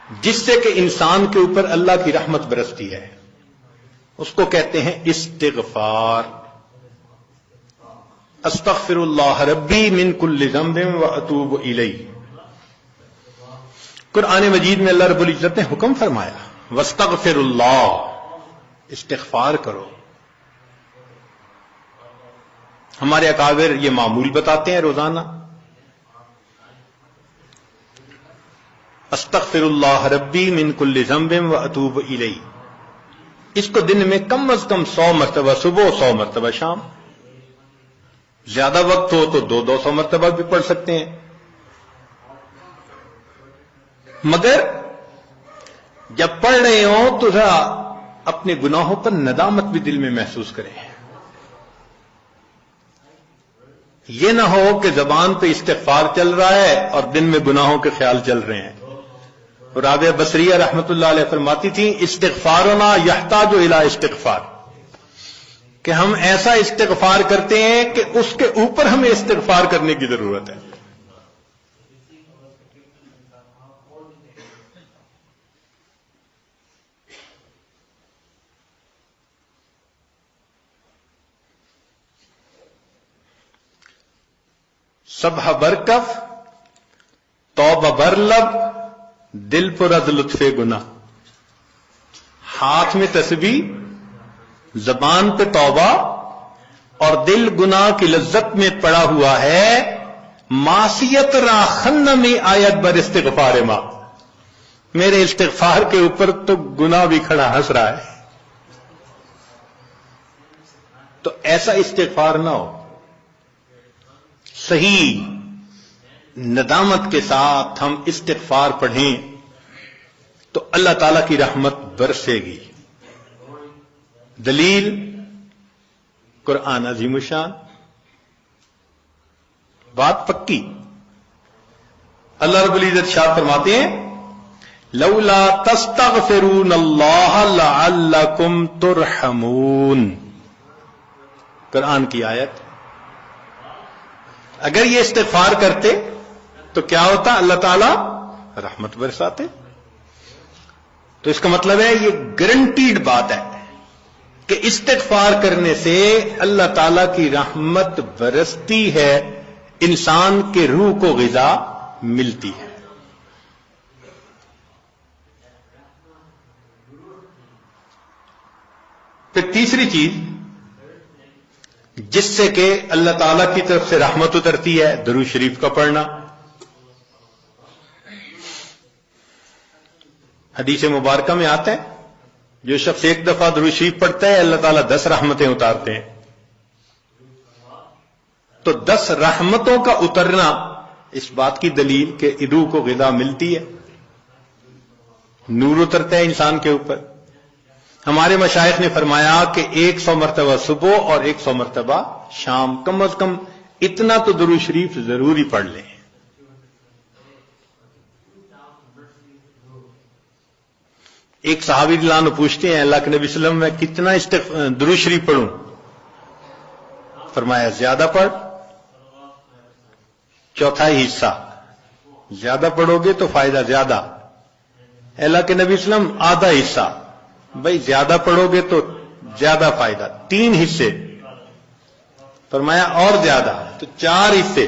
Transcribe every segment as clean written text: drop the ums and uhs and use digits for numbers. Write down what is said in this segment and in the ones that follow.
جس سے کہ انسان کے اوپر اللہ کی رحمت برستی ہے، اس کو کہتے ہیں استغفار۔ استغفر اللہ ربی من کل ذنب واتوب الیہ۔ قرآن مجید میں اللہ رب العزت نے حکم فرمایا واستغفر اللہ، استغفار کرو۔ ہمارے اکابر یہ معمول بتاتے ہیں روزانہ، استغفر اللہ ربی من کل ذنب واتوب الیہ۔ اس کو دن میں کم از کم 100 مرتبہ صبح، 100 مرتبہ شام، زیادہ وقت ہو تو 200 مرتبہ بھی پڑھ سکتے ہیں۔ مگر جب پڑھ رہے ہوں تو ذرا اپنے گناہوں پر ندامت بھی دل میں محسوس کریں۔ یہ نہ ہو کہ زبان پہ استغفار چل رہا ہے اور دن میں گناہوں کے خیال چل رہے ہیں۔ رابعہ بصریہ رحمت اللہ علیہ فرماتی تھی استغفارنا یحتاج الی استغفار، کہ ہم ایسا استغفار کرتے ہیں کہ اس کے اوپر ہمیں استغفار کرنے کی ضرورت ہے۔ صبح برکف، توبہ برلب، دل پر از لطف گناہ۔ ہاتھ میں تسبیح، زبان پہ توبہ اور دل گناہ کی لذت میں پڑا ہوا ہے۔ معصیت را خن میں آیت بر استغفار ماں، میرے استغفار کے اوپر تو گناہ بھی کھڑا ہنس رہا ہے۔ تو ایسا استغفار نہ ہو، صحیح ندامت کے ساتھ ہم استغفار پڑھیں تو اللہ تعالی کی رحمت برسے گی۔ دلیل قرآن عظیم الشان، بات پکی۔ اللہ رب العزت شاہ فرماتے ہیں لولا تستغفرون اللہ لعلکم ترحمون، قرآن کی آیت۔ اگر یہ استغفار کرتے تو کیا ہوتا؟ اللہ تعالیٰ رحمت برساتے۔ تو اس کا مطلب ہے یہ گارنٹیڈ بات ہے کہ استغفار کرنے سے اللہ تعالیٰ کی رحمت برستی ہے، انسان کے روح کو غذا ملتی ہے۔ پھر تیسری چیز جس سے کہ اللہ تعالیٰ کی طرف سے رحمت اترتی ہے، درود شریف کا پڑھنا۔ حدیث مبارکہ میں آتا ہے جو شخص ایک دفعہ درود شریف پڑھتا ہے اللہ تعالیٰ 10 رحمتیں اتارتے ہیں۔ تو 10 رحمتوں کا اترنا اس بات کی دلیل کہ روح کو غذا ملتی ہے، نور اترتا ہے انسان کے اوپر۔ ہمارے مشائخ نے فرمایا کہ 100 مرتبہ صبح اور 100 مرتبہ شام، کم از کم اتنا تو درود شریف ضروری پڑھ لیں۔ ایک صحابی رضی اللہ عنہ پوچھتے ہیں اللہ کے نبی صلی اللہ علیہ وسلم میں کتنا درود شریف پڑھوں؟ فرمایا زیادہ پڑھ، چوتھائی حصہ۔ زیادہ پڑھو گے تو فائدہ زیادہ۔ اللہ کے نبی صلی اللہ علیہ وسلم آدھا حصہ، بھائی زیادہ پڑھو گے تو زیادہ فائدہ، 3 حصے۔ فرمایا اور زیادہ، تو 4 حصے۔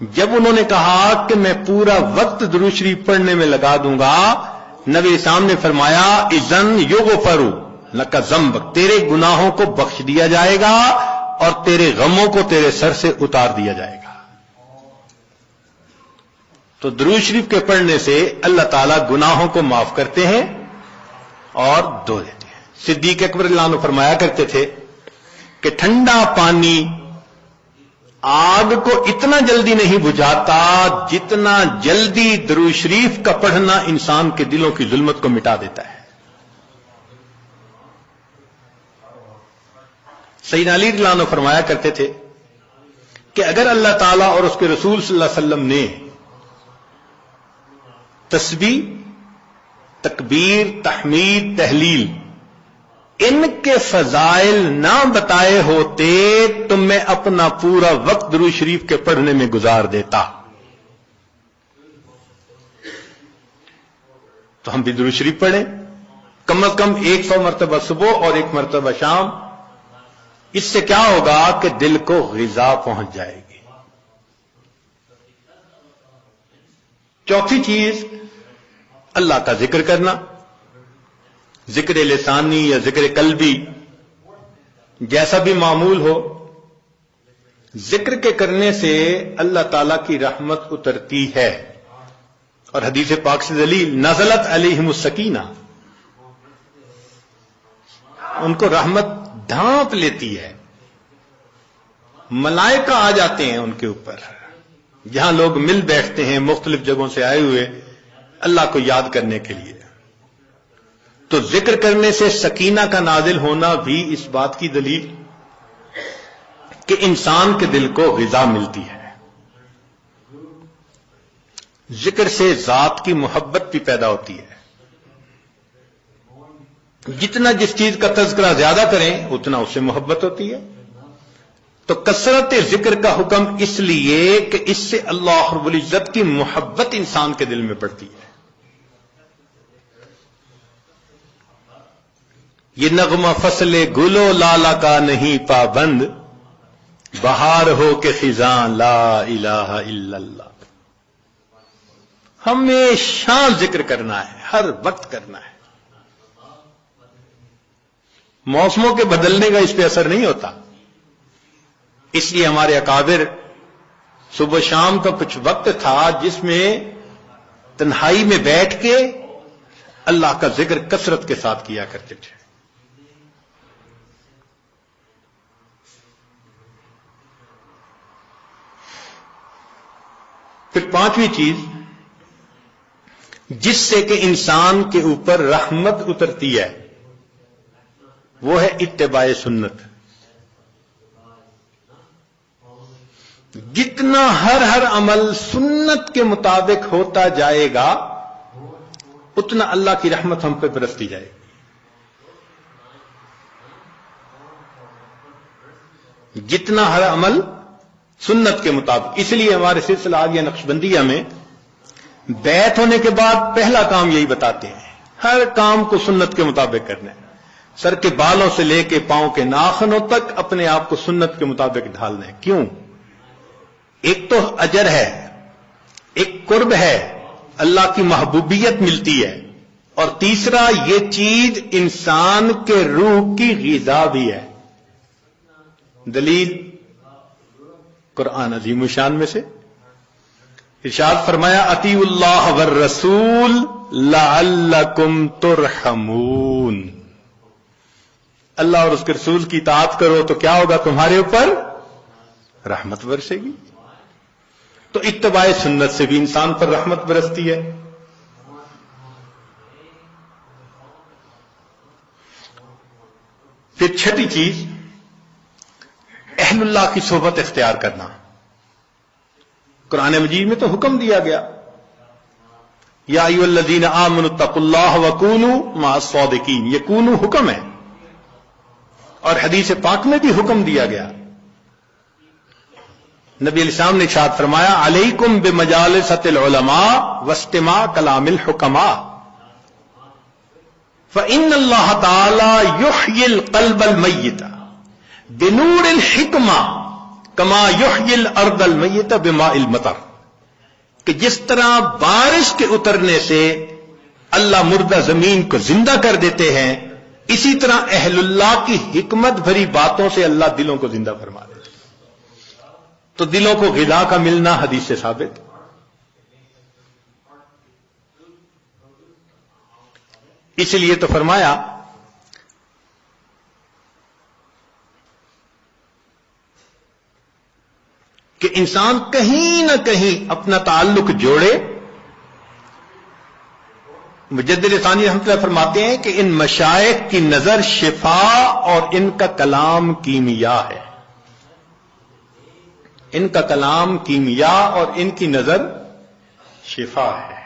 جب انہوں نے کہا کہ میں پورا وقت درود شریف پڑھنے میں لگا دوں گا، نبی اسلام نے فرمایا اذن یغفر لک ذنبک، تیرے گناہوں کو بخش دیا جائے گا اور تیرے غموں کو تیرے سر سے اتار دیا جائے گا۔ تو درود شریف کے پڑھنے سے اللہ تعالیٰ گناہوں کو معاف کرتے ہیں اور دھو دیتے ہیں۔ صدیق اکبر رضی اللہ عنہ فرمایا کرتے تھے کہ ٹھنڈا پانی آگ کو اتنا جلدی نہیں بجھاتا جتنا جلدی درود شریف کا پڑھنا انسان کے دلوں کی ظلمت کو مٹا دیتا ہے۔ سیدنا علی رضی اللہ عنہ فرمایا کرتے تھے کہ اگر اللہ تعالیٰ اور اس کے رسول صلی اللہ علیہ وسلم نے تسبیح، تکبیر، تحمید، تحلیل ان کے فضائل نہ بتائے ہوتے تو میں اپنا پورا وقت درود شریف کے پڑھنے میں گزار دیتا۔ تو ہم بھی درود شریف پڑھیں، کم از کم 100 مرتبہ صبح اور 1 مرتبہ شام. اس سے کیا ہوگا کہ دل کو غذا پہنچ جائے گی. چوتھی چیز اللہ کا ذکر کرنا، ذکر لسانی یا ذکر قلبی جیسا بھی معمول ہو. ذکر کے کرنے سے اللہ تعالی کی رحمت اترتی ہے، اور حدیث پاک سے دلیل نزلت علیہم السکینہ، ان کو رحمت ڈھانپ لیتی ہے. ملائکہ آ جاتے ہیں ان کے اوپر، جہاں لوگ مل بیٹھتے ہیں مختلف جگہوں سے آئے ہوئے اللہ کو یاد کرنے کے لیے. تو ذکر کرنے سے سکینہ کا نازل ہونا بھی اس بات کی دلیل کہ انسان کے دل کو غذا ملتی ہے. ذکر سے ذات کی محبت بھی پیدا ہوتی ہے. جتنا جس چیز کا تذکرہ زیادہ کریں اتنا اس سے محبت ہوتی ہے. تو کثرت ذکر کا حکم اس لیے کہ اس سے اللہ رب العزت کی محبت انسان کے دل میں پڑتی ہے. یہ نغمہ فصل گلو لالا کا نہیں پابند، بہار ہو کہ خزاں لا الہ الا اللہ. ہمیشہ ذکر کرنا ہے، ہر وقت کرنا ہے. موسموں کے بدلنے کا اس پہ اثر نہیں ہوتا. اس لیے ہمارے اکابر صبح شام کا کچھ وقت تھا جس میں تنہائی میں بیٹھ کے اللہ کا ذکر کثرت کے ساتھ کیا کرتے تھے. پھر پانچویں چیز جس سے کہ انسان کے اوپر رحمت اترتی ہے وہ ہے اتباع سنت. جتنا ہر عمل سنت کے مطابق ہوتا جائے گا اتنا اللہ کی رحمت ہم پہ برستی جائے گی. جتنا ہر عمل سنت کے مطابق. اس لیے ہمارے سلسلہ آگیا نقشبندیہ میں بیعت ہونے کے بعد پہلا کام یہی بتاتے ہیں، ہر کام کو سنت کے مطابق کرنا ہے. سر کے بالوں سے لے کے پاؤں کے ناخنوں تک اپنے آپ کو سنت کے مطابق ڈھالنا ہے. کیوں؟ ایک تو اجر ہے، ایک قرب ہے، اللہ کی محبوبیت ملتی ہے، اور تیسرا یہ چیز انسان کے روح کی غذا بھی ہے. دلیل قرآن عظیم الشان میں سے ارشاد فرمایا اطیعوا اللہ والرسول لعلکم ترحمون. اللہ اور اس کے رسول کی اطاعت کرو تو کیا ہوگا؟ تمہارے اوپر رحمت برسے گی. تو اتباع سنت سے بھی انسان پر رحمت برستی ہے. پھر چھٹی چیز اہل اللہ کی صحبت اختیار کرنا. قرآن مجید میں تو حکم دیا گیا یا ایھا الذین آمنوا اتقوا اللہ وکونوا مع الصادقین. یہ کونوا حکم ہے، اور حدیث پاک میں بھی حکم دیا گیا. نبی علیہ السلام نے ارشاد فرمایا علیکم بمجالسۃ العلماء واستماع کلام الحکماء فإن اللہ تعالی یحیی القلب المیت بنور الحکمہ کما یحیی الارض المیت بماء المطر. کہ جس طرح بارش کے اترنے سے اللہ مردہ زمین کو زندہ کر دیتے ہیں، اسی طرح اہل اللہ کی حکمت بھری باتوں سے اللہ دلوں کو زندہ فرما دیتے. تو دلوں کو غذا کا ملنا حدیث سے ثابت. اس لیے تو فرمایا کہ انسان کہیں نہ کہیں اپنا تعلق جوڑے. مجدد ثانی رحمۃ اللہ فرماتے ہیں کہ ان مشائخ کی نظر شفا اور ان کا کلام کیمیا ہے. ان کا کلام کیمیا اور ان کی نظر شفا ہے.